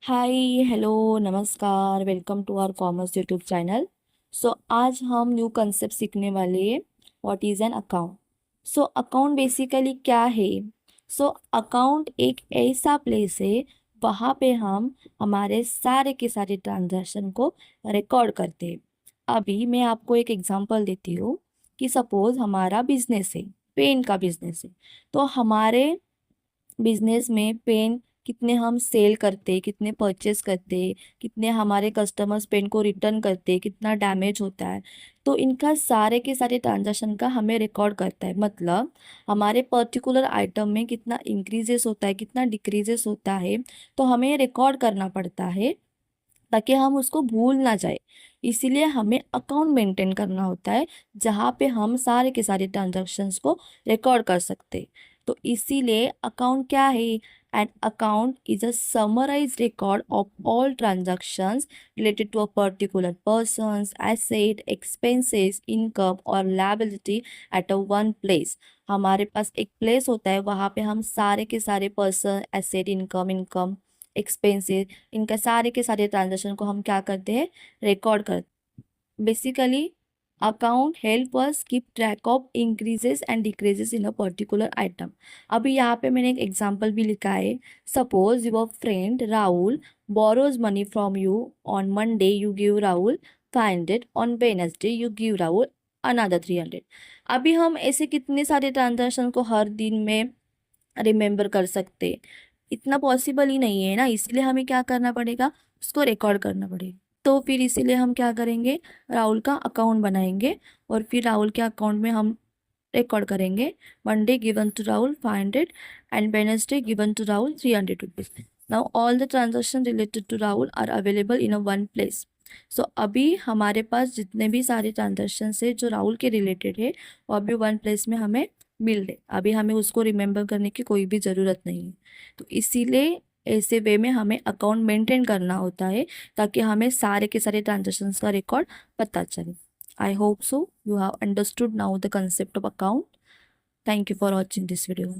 हाय hello नमस्कार, welcome to our commerce YouTube channel. आज हम न्यू कंसेप्ट सीखने वाले हैं। What is an account. Account basically क्या है। अकाउंट एक ऐसा प्लेस है, वहाँ पे हम हमारे सारे के सारे ट्रांजैक्शन को रिकॉर्ड करते हैं। अभी मैं आपको एक एग्जांपल देती हूँ कि सपोज हमारा बिजनेस है, पेन का बिजनेस है। तो हमारे बिजनेस में पेन कितने हम सेल करते, कितने परचेस करते, कितने हमारे कस्टमर्स पेन को रिटर्न करते, कितना डैमेज होता है। तो इनका सारे के सारे ट्रांजैक्शन का हमें रिकॉर्ड करता है। मतलब हमारे पर्टिकुलर आइटम में कितना इंक्रीजेस होता है, कितना डिक्रीजेस होता है, तो हमें रिकॉर्ड करना पड़ता है ताकि हम उसको भूल ना जाए। इसीलिए हमें अकाउंट मेंटेन करना होता है, जहाँ पे हम सारे के सारे ट्रांजैक्शंस को रिकॉर्ड कर सकते। तो इसीलिए अकाउंट क्या है। An account is a summarised record of all transactions related to a particular persons asset expenses income और liability at a one place. हमारे पास एक प्लेस होता है, वहाँ पे हम सारे के सारे पर्सन एसेट इनकम एक्सपेंसेस, इनका सारे के सारे ट्रांजेक्शन को हम क्या करते हैं, रिकॉर्ड करते। Basically account help us keep track of increases and decreases in a particular item. अभी यहाँ पे मैंने एक एग्जांपल भी लिखा है। Suppose your friend Rahul borrows money from you on Monday, you give Rahul 500, on Wednesday you give Rahul another 300। अभी हम ऐसे कितने सारे ट्रांजेक्शन को हर दिन में रिमेम्बर कर सकते, इतना पॉसिबल ही नहीं है ना। इसलिए हमें क्या करना पड़ेगा, उसको रिकॉर्ड करना पड़ेगा। तो फिर इसीलिए हम क्या करेंगे, राहुल का अकाउंट बनाएंगे और फिर राहुल के अकाउंट में हम रिकॉर्ड करेंगे Monday given to Rahul 500 and Wednesday given to Rahul 300 rupees. Now all the transaction related to Rahul are available in a one place. अभी हमारे पास जितने भी सारे ट्रांजेक्शन है जो राहुल के रिलेटेड है, वो अभी वन प्लेस में हमें मिल रहे। अभी हमें उसको रिमेम्बर करने की कोई भी ज़रूरत नहीं है। तो इसीलिए ऐसे वे में हमें अकाउंट मेंटेन करना होता है, ताकि हमें सारे के सारे ट्रांजेक्शन्स का रिकॉर्ड पता चले। I hope so you have understood now the concept of account. Thank you for watching this video.